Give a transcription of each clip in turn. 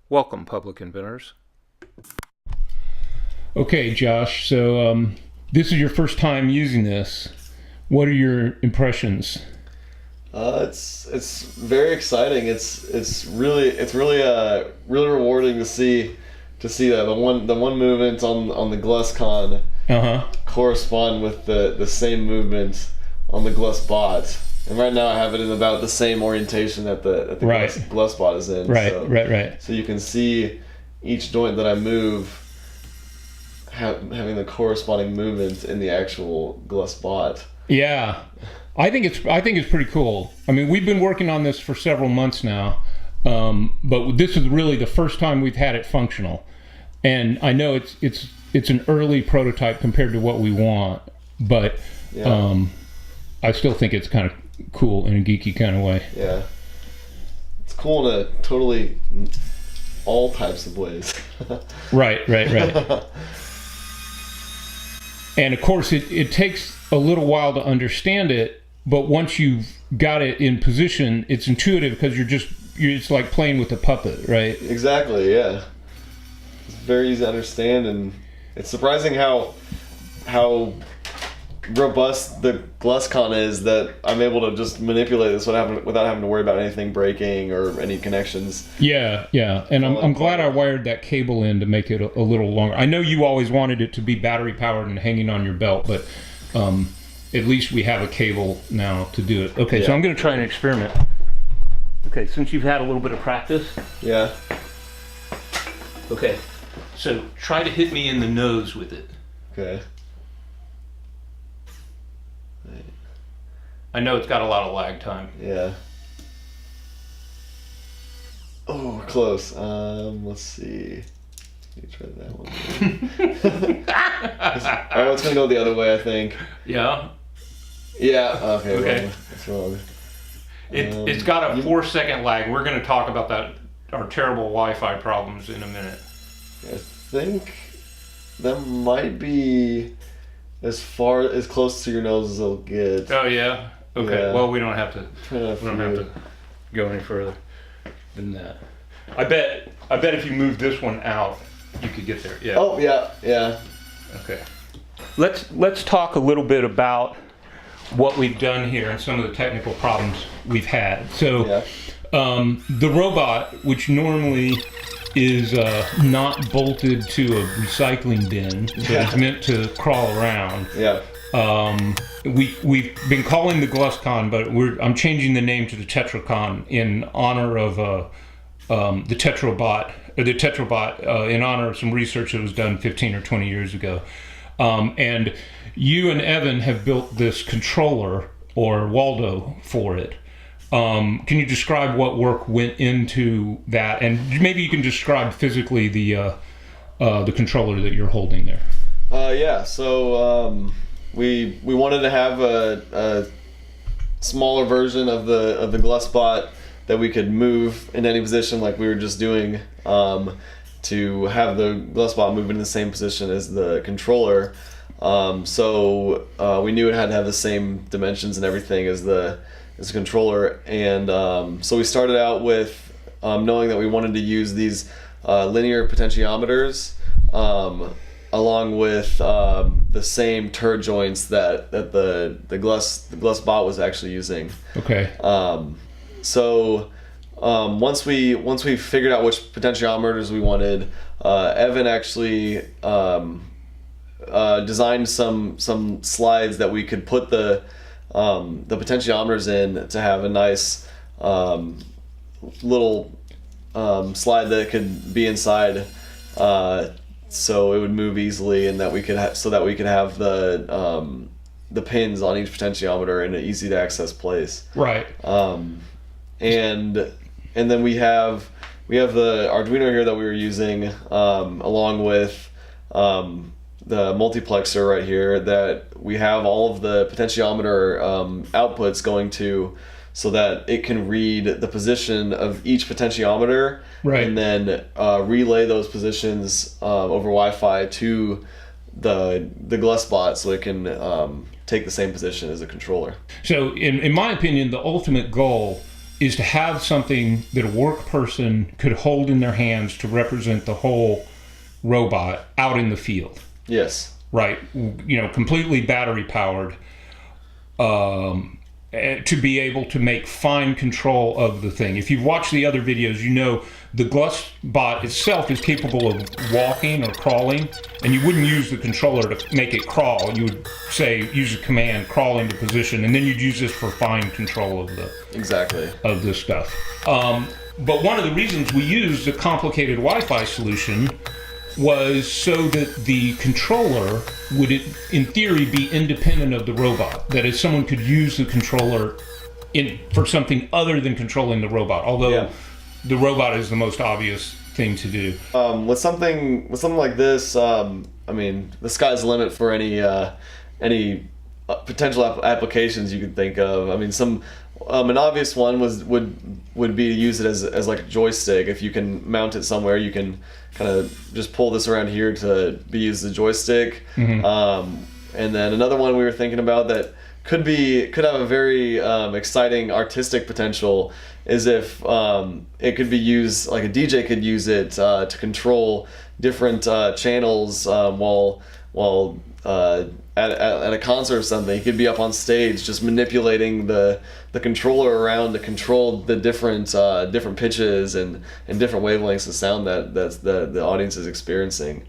Welcome, public inventors. Okay, Josh, so this is your first time using this. What are your impressions? It's very exciting. It's really really rewarding to see that the one movement on the GLUSSCON correspond with the same movement on the GLUSSBOT. And right now I have it in about the same orientation that the Right. GLUSSBOT is in. Right. So you can see each joint that I move having the corresponding movement in the actual GLUSSBOT. Yeah, I think it's pretty cool. I mean, we've been working on this for several months now, but this is really the first time we've had it functional. And I know it's an early prototype compared to what we want, but Yeah. I still think it's kind of cool in a geeky kind of way. Yeah. It's cool in a totally all types of ways. Right. And of course, it takes a little while to understand it, but once you've got it in position, it's intuitive because it's like playing with a puppet, right? Exactly, yeah. It's very easy to understand, and it's surprising how robust the GLUSSCON is that I'm able to just manipulate this without having to worry about anything breaking or any connections. Yeah. And I'm glad I wired that cable in to make it a little longer. I know you always wanted it to be battery powered and hanging on your belt, but at least we have a cable now to do it. Okay, so I'm going to try an experiment. Okay, since you've had a little bit of practice. Yeah. Okay, so try to hit me in the nose with it. Okay. I know it's got a lot of lag time. Yeah. Oh, close. Let's see. Let me try that one. Oh, it's gonna go the other way, I think. Yeah. Yeah. Okay. Okay. Wrong. That's wrong. It's got a 4-second lag. We're going to talk about our terrible Wi-Fi problems in a minute. I think that might be as close to your nose as it'll get. Oh yeah. Okay. Yeah. Well, we don't have to. Trying We don't have to go any further than that. I bet if you move this one out, you could get there. Yeah. Oh yeah. Okay. Let's talk a little bit about what we've done here and some of the technical problems we've had. So, the robot, which normally is not bolted to a recycling bin, but it's meant to crawl around. Yeah. We've been calling the GLUSSCON, but I'm changing the name to the TetroCon in honor of the TetroBot in honor of some research that was done 15 or 20 years ago. And you and Evan have built this controller, or Waldo, for it. Can you describe what work went into that, and maybe you can describe physically the controller that you're holding there? Yeah. So we wanted to have a smaller version of the GLUSSBOT that we could move in any position, like we were just doing, to have the GLUSSBOT move in the same position as the controller. So we knew it had to have the same dimensions and everything as the controller, and so we started out with knowing that we wanted to use these linear potentiometers along with the same turret joints that the GLUSSBOT was actually using. Okay. So once we figured out which potentiometers we wanted, Evan actually designed some slides that we could put the potentiometers in to have a nice little slide that could be inside, so it would move easily, and that we could have the pins on each potentiometer in an easy to access place. Right. And then we have the Arduino here that we were using, along with the multiplexer right here that we have all of the potentiometer outputs going to, so that it can read the position of each potentiometer, right, and then relay those positions over Wi-Fi to the GLUSSBOT, so it can take the same position as a controller. So in my opinion, the ultimate goal is to have something that a work person could hold in their hands to represent the whole robot out in the field. Yes. Right. You know, completely battery powered, to be able to make fine control of the thing. If you've watched the other videos, you know the GLUSSBOT itself is capable of walking or crawling, and you wouldn't use the controller to make it crawl. You would say, use a command, crawl into position, and then you'd use this for fine control of the of this stuff. But one of the reasons we used a complicated Wi-Fi solution was so that the controller would, in theory, be independent of the robot. That is, someone could use the controller for something other than controlling the robot, although the robot is the most obvious thing to do. With something like this, I mean, the sky's the limit for any potential applications you could think of. I mean, an obvious one would be to use it as like a joystick. If you can mount it somewhere, you can kind of just pull this around here to be used as a joystick. And then another one we were thinking about that could have a very exciting artistic potential is if it could be used, like a DJ could use it to control different channels while at a concert or something. He could be up on stage just manipulating the controller around to control the different pitches and different wavelengths of sound that the audience is experiencing.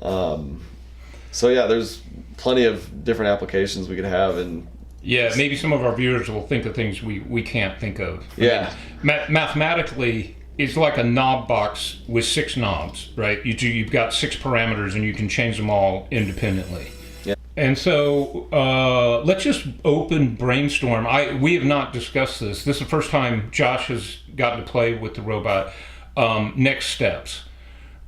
So yeah, there's plenty of different applications we could have. And yeah, maybe some of our viewers will think of things we can't think of. I mean, mathematically, it's like a knob box with 6 knobs, right? You've got 6 parameters and you can change them all independently. Yeah. And so let's just open brainstorm. We have not discussed this. This is the first time Josh has gotten to play with the robot. Next steps.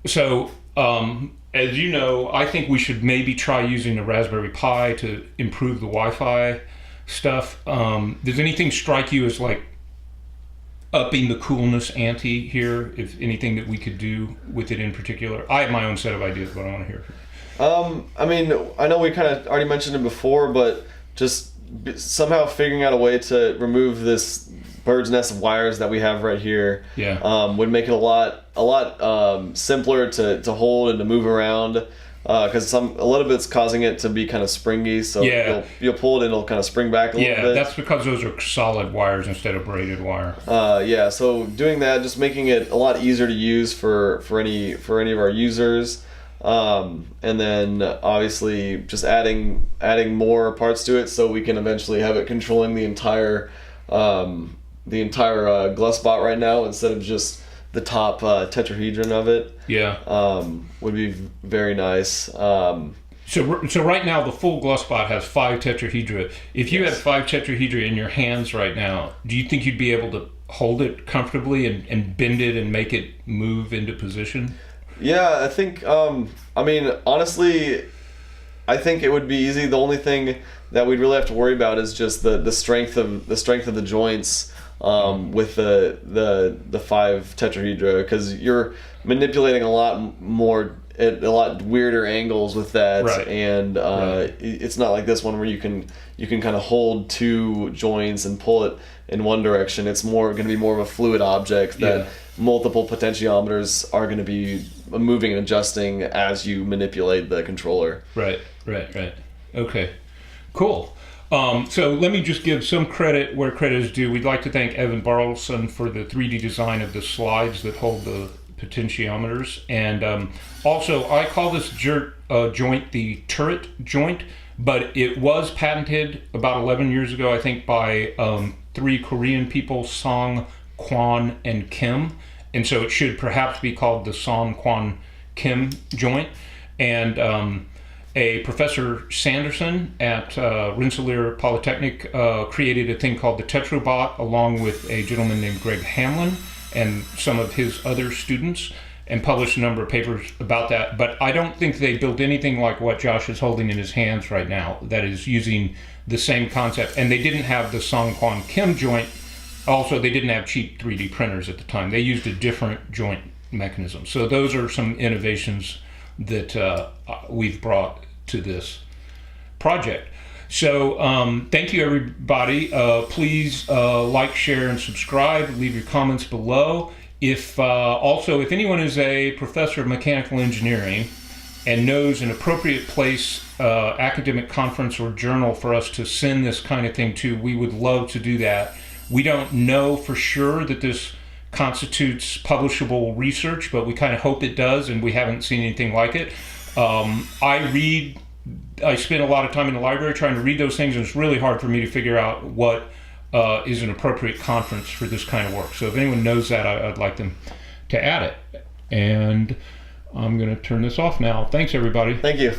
So as you know, I think we should maybe try using the Raspberry Pi to improve the Wi-Fi stuff. Does anything strike you as like upping the coolness ante here, if anything that we could do with it in particular? I have my own set of ideas, but I want to hear from you. I mean, I know we kind of already mentioned it before, but just somehow figuring out a way to remove this bird's nest of wires that we have right here would make it a lot simpler to hold and to move around. Because a little bit's causing it to be kind of springy, so you'll pull it and it'll kind of spring back a little bit. Yeah, that's because those are solid wires instead of braided wire. So doing that, just making it a lot easier to use for any of our users, and then obviously just adding more parts to it so we can eventually have it controlling the entire GLUSSBOT right now instead of just the top tetrahedron of it. Would be very nice. So right now the full GLUSSBOT has 5 tetrahedra. If you had 5 tetrahedra in your hands right now, do you think you'd be able to hold it comfortably and bend it and make it move into position? Yeah, I think. I mean, honestly, I think it would be easy. The only thing that we'd really have to worry about is just the strength of the joints. With the 5 tetrahedra, because you're manipulating a lot more at a lot weirder angles with that, and it's not like this one where you can kind of hold 2 joints and pull it in one direction. It's going to be more of a fluid object that multiple potentiometers are going to be moving and adjusting as you manipulate the controller. Right. Okay, cool. So let me just give some credit where credit is due. We'd like to thank Evan Barlson for the 3D design of the slides that hold the potentiometers. And also, I call this joint the turret joint, but it was patented about 11 years ago, I think, by 3 Korean people, Song, KWON, and Kim. And so it should perhaps be called the Song, KWON, Kim joint. And a Professor Sanderson at Rensselaer Polytechnic created a thing called the TetroBot along with a gentleman named Greg Hamlin and some of his other students, and published a number of papers about that. But I don't think they built anything like what Josh is holding in his hands right now that is using the same concept. And they didn't have the Song, KWON, Kim joint. Also, they didn't have cheap 3D printers at the time. They used a different joint mechanism. So those are some innovations that we've brought to this project. So thank you, everybody. Please like, share, and subscribe. Leave your comments below. If anyone is a professor of mechanical engineering and knows an appropriate place, academic conference or journal for us to send this kind of thing to, we would love to do that. We don't know for sure that this constitutes publishable research, but we kind of hope it does, and we haven't seen anything like it. I spend a lot of time in the library trying to read those things, and it's really hard for me to figure out what is an appropriate conference for this kind of work. So if anyone knows that, I'd like them to add it. And I'm going to turn this off now. Thanks, everybody. Thank you.